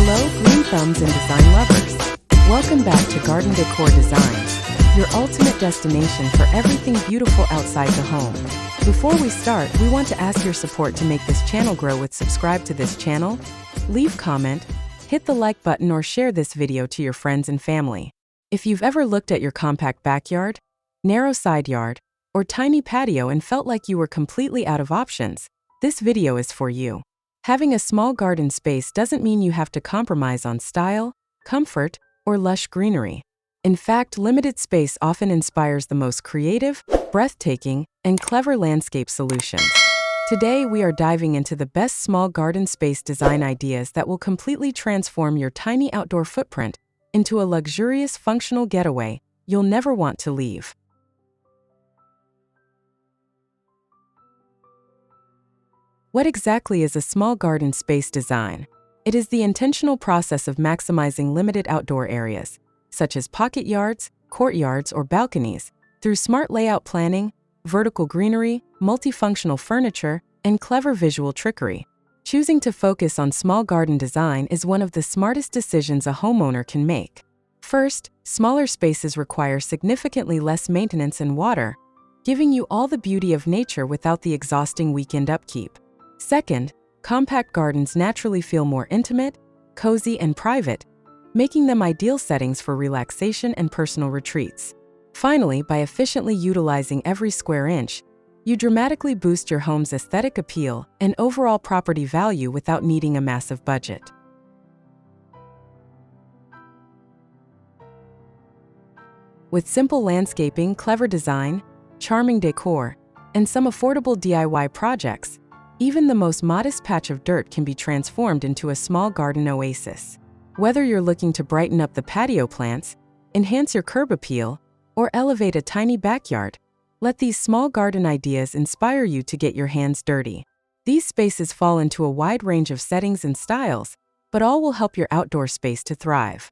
Hello, green thumbs and design lovers. Welcome back to Garden Decor Designs, your ultimate destination for everything beautiful outside the home. Before we start, we want to ask your support to make this channel grow with subscribe to this channel, leave comment, hit the like button or share this video to your friends and family. If you've ever looked at your compact backyard, narrow side yard, or tiny patio and felt like you were completely out of options, this video is for you. Having a small garden space doesn't mean you have to compromise on style, comfort, or lush greenery. In fact, limited space often inspires the most creative, breathtaking, and clever landscape solutions. Today, we are diving into the best small garden space design ideas that will completely transform your tiny outdoor footprint into a luxurious, functional getaway you'll never want to leave. What exactly is a small garden space design? It is the intentional process of maximizing limited outdoor areas, such as pocket yards, courtyards, or balconies, through smart layout planning, vertical greenery, multifunctional furniture, and clever visual trickery. Choosing to focus on small garden design is one of the smartest decisions a homeowner can make. First, smaller spaces require significantly less maintenance and water, giving you all the beauty of nature without the exhausting weekend upkeep. Second, compact gardens naturally feel more intimate, cozy, and private, making them ideal settings for relaxation and personal retreats. Finally, by efficiently utilizing every square inch, you dramatically boost your home's aesthetic appeal and overall property value without needing a massive budget. With simple landscaping, clever design, charming decor, and some affordable DIY projects, even the most modest patch of dirt can be transformed into a small garden oasis. Whether you're looking to brighten up the patio plants, enhance your curb appeal, or elevate a tiny backyard, let these small garden ideas inspire you to get your hands dirty. These spaces fall into a wide range of settings and styles, but all will help your outdoor space to thrive.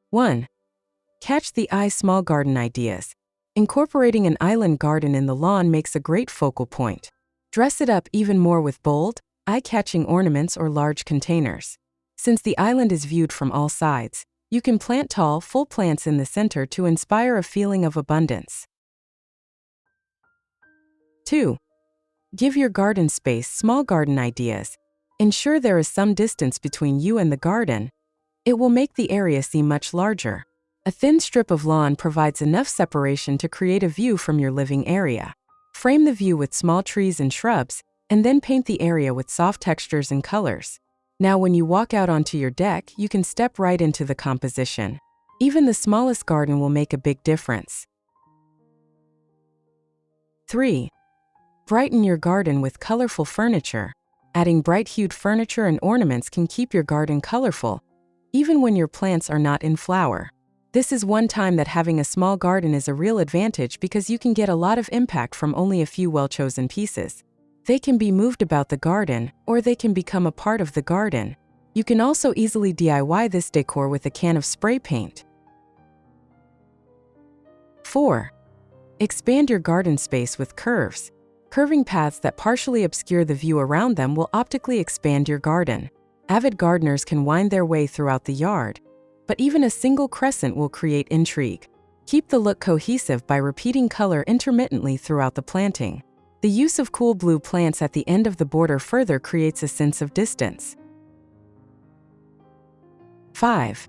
One, catch the eye small garden ideas. Incorporating an island garden in the lawn makes a great focal point. Dress it up even more with bold, eye-catching ornaments or large containers. Since the island is viewed from all sides, you can plant tall, full plants in the center to inspire a feeling of abundance. 2. Give your garden space small garden ideas. Ensure there is some distance between you and the garden. It will make the area seem much larger. A thin strip of lawn provides enough separation to create a view from your living area. Frame the view with small trees and shrubs, and then paint the area with soft textures and colors. Now when you walk out onto your deck, you can step right into the composition. Even the smallest garden will make a big difference. 3. Brighten your garden with colorful furniture. Adding bright-hued furniture and ornaments can keep your garden colorful, even when your plants are not in flower. This is one time that having a small garden is a real advantage because you can get a lot of impact from only a few well-chosen pieces. They can be moved about the garden, or they can become a part of the garden. You can also easily DIY this decor with a can of spray paint. 4. Expand your garden space with curves. Curving paths that partially obscure the view around them will optically expand your garden. Avid gardeners can wind their way throughout the yard, but even a single crescent will create intrigue. Keep the look cohesive by repeating color intermittently throughout the planting. The use of cool blue plants at the end of the border further creates a sense of distance. 5.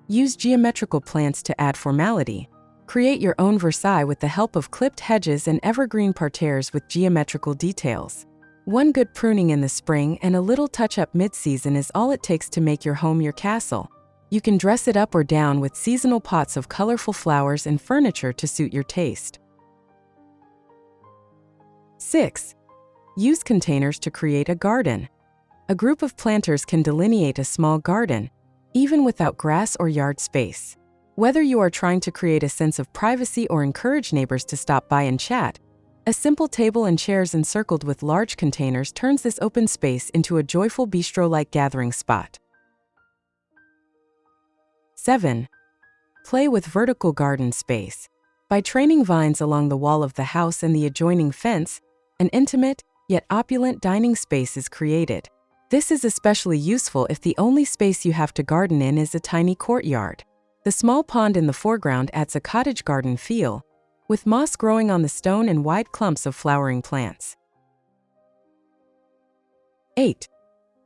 Use geometrical plants to add formality. Create your own Versailles with the help of clipped hedges and evergreen parterres with geometrical details. One good pruning in the spring and a little touch-up mid-season is all it takes to make your home your castle. You can dress it up or down with seasonal pots of colorful flowers and furniture to suit your taste. 6. Use containers to create a garden. A group of planters can delineate a small garden, even without grass or yard space. Whether you are trying to create a sense of privacy or encourage neighbors to stop by and chat, A simple table and chairs encircled with large containers turns this open space into a joyful bistro-like gathering spot. 7. Play with vertical garden space. By training vines along the wall of the house and the adjoining fence, an intimate, yet opulent dining space is created. This is especially useful if the only space you have to garden in is a tiny courtyard. The small pond in the foreground adds a cottage garden feel, with moss growing on the stone and wide clumps of flowering plants. 8.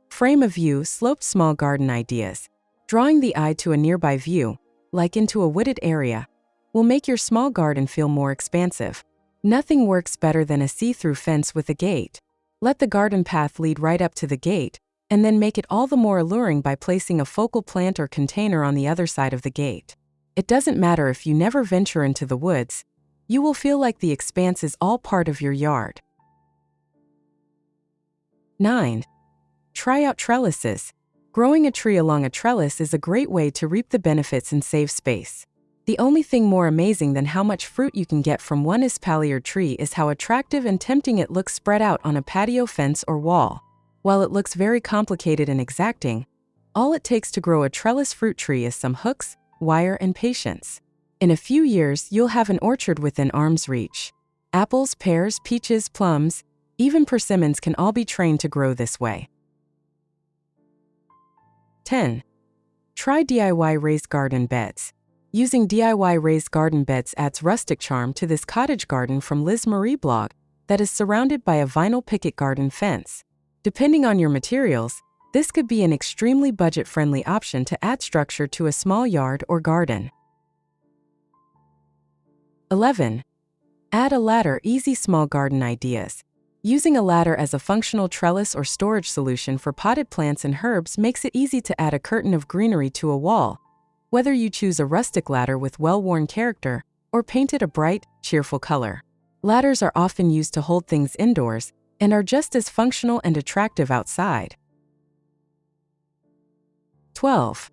Frame a view, sloped small garden ideas. Drawing the eye to a nearby view, like into a wooded area, will make your small garden feel more expansive. Nothing works better than a see-through fence with a gate. Let the garden path lead right up to the gate, and then make it all the more alluring by placing a focal plant or container on the other side of the gate. It doesn't matter if you never venture into the woods, you will feel like the expanse is all part of your yard. 9. Try out trellises. Growing a tree along a trellis is a great way to reap the benefits and save space. The only thing more amazing than how much fruit you can get from one espaliered tree is how attractive and tempting it looks spread out on a patio fence or wall. While it looks very complicated and exacting, all it takes to grow a trellis fruit tree is some hooks, wire, and patience. In a few years, you'll have an orchard within arm's reach. Apples, pears, peaches, plums, even persimmons can all be trained to grow this way. 10. Try DIY raised garden beds. Using DIY raised garden beds adds rustic charm to this cottage garden from Liz Marie blog that is surrounded by a vinyl picket garden fence. Depending on your materials, this could be an extremely budget-friendly option to add structure to a small yard or garden. 11. Add a ladder. Easy small garden ideas. Using a ladder as a functional trellis or storage solution for potted plants and herbs makes it easy to add a curtain of greenery to a wall, whether you choose a rustic ladder with well-worn character or paint it a bright, cheerful color. Ladders are often used to hold things indoors and are just as functional and attractive outside. 12.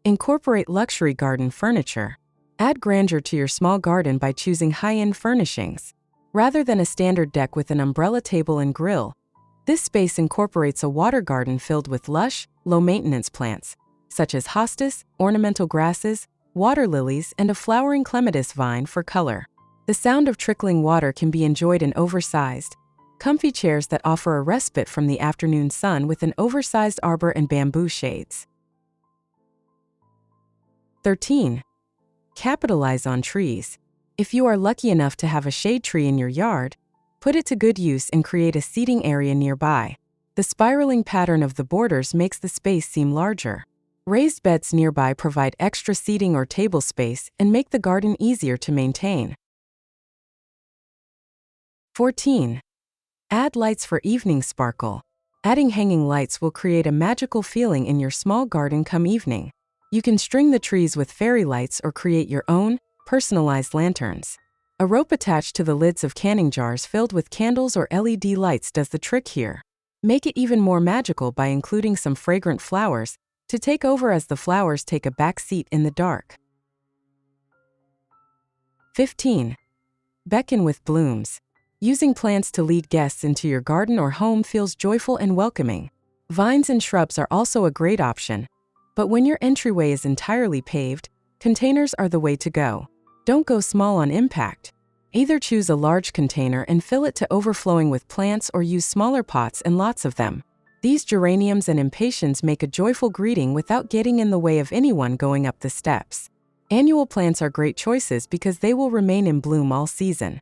Incorporate luxury garden furniture. Add grandeur to your small garden by choosing high-end furnishings. Rather than a standard deck with an umbrella table and grill, this space incorporates a water garden filled with lush, low-maintenance plants, such as hostas, ornamental grasses, water lilies, and a flowering clematis vine for color. The sound of trickling water can be enjoyed in oversized, comfy chairs that offer a respite from the afternoon sun with an oversized arbor and bamboo shades. 13. Capitalize on trees. If you are lucky enough to have a shade tree in your yard, put it to good use and create a seating area nearby. The spiraling pattern of the borders makes the space seem larger. Raised beds nearby provide extra seating or table space and make the garden easier to maintain. 14. Add lights for evening sparkle. Adding hanging lights will create a magical feeling in your small garden come evening. You can string the trees with fairy lights or create your own personalized lanterns. A rope attached to the lids of canning jars filled with candles or LED lights does the trick here. Make it even more magical by including some fragrant flowers to take over as the flowers take a back seat in the dark. 15. Beckon with blooms. Using plants to lead guests into your garden or home feels joyful and welcoming. Vines and shrubs are also a great option, but when your entryway is entirely paved, containers are the way to go. Don't go small on impact. Either choose a large container and fill it to overflowing with plants or use smaller pots and lots of them. These geraniums and impatiens make a joyful greeting without getting in the way of anyone going up the steps. Annual plants are great choices because they will remain in bloom all season.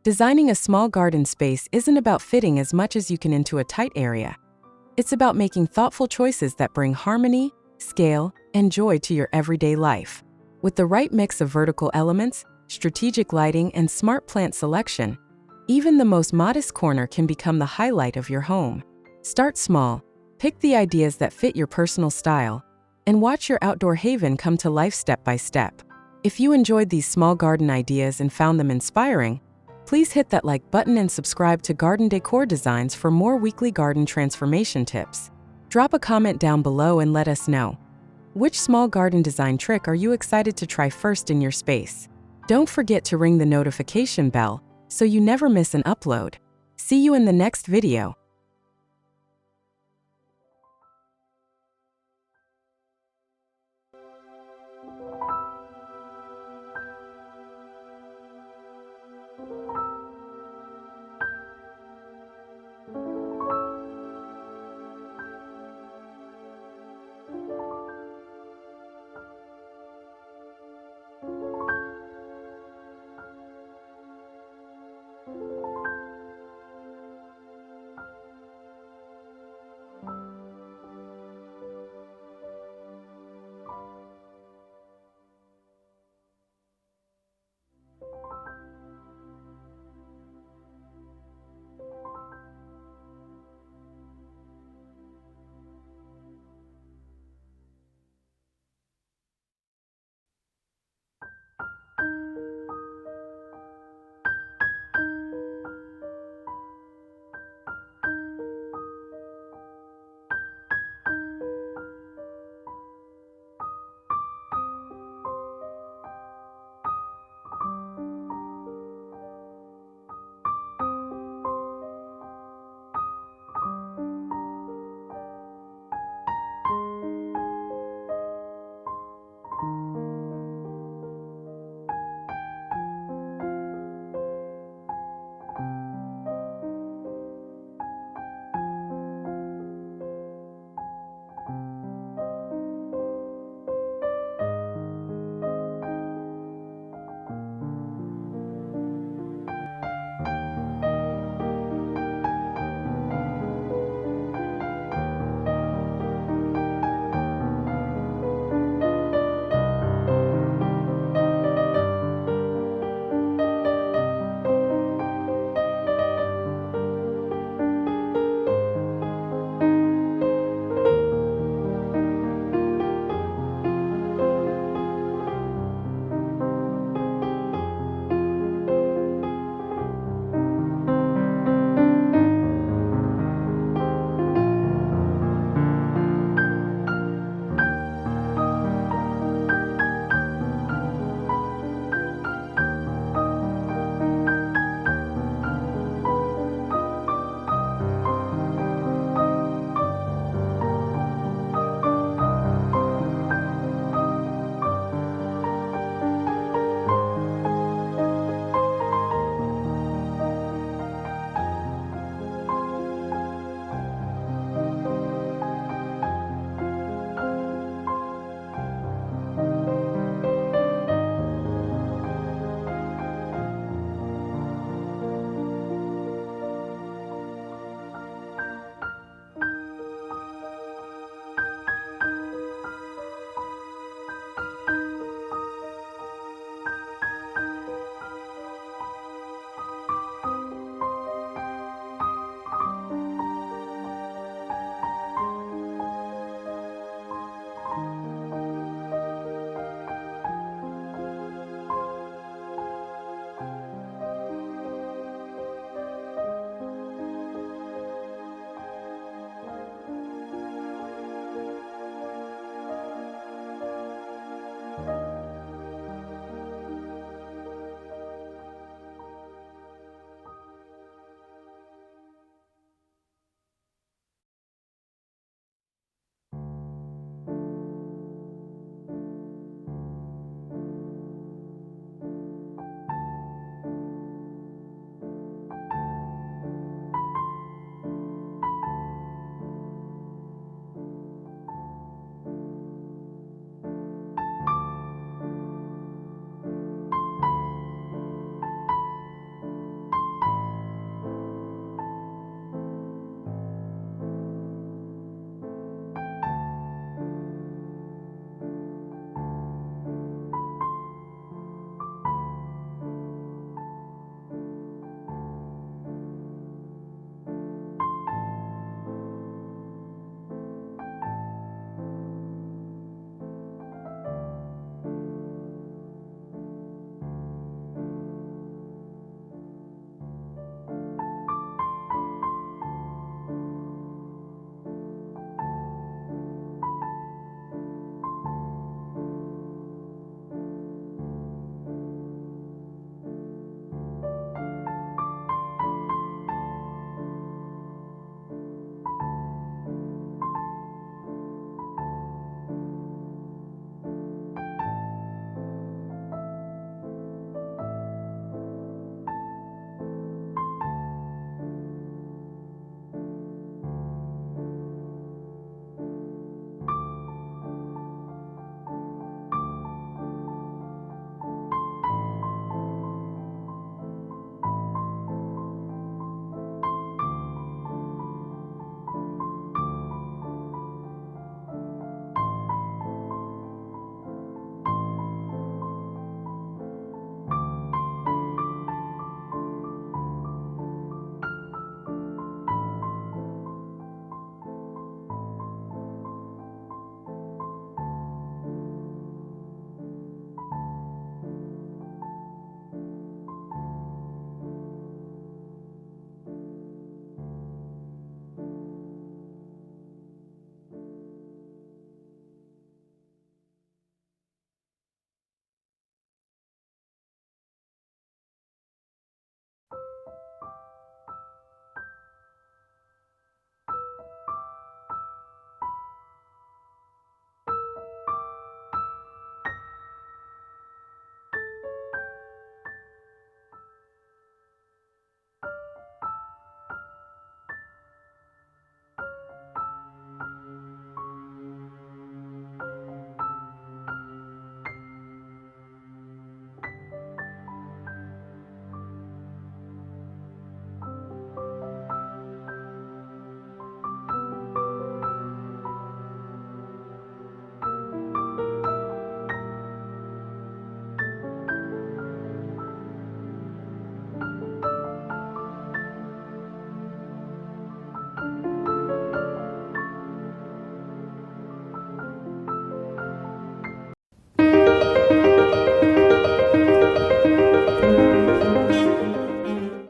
Designing a small garden space isn't about fitting as much as you can into a tight area. It's about making thoughtful choices that bring harmony, scale, and joy to your everyday life. With the right mix of vertical elements, strategic lighting, and smart plant selection, even the most modest corner can become the highlight of your home. Start small, pick the ideas that fit your personal style, and watch your outdoor haven come to life step by step. If you enjoyed these small garden ideas and found them inspiring, please hit that like button and subscribe to Garden Decor Designs for more weekly garden transformation tips. Drop a comment down below and let us know. Which small garden design trick are you excited to try first in your space? Don't forget to ring the notification bell so you never miss an upload. See you in the next video.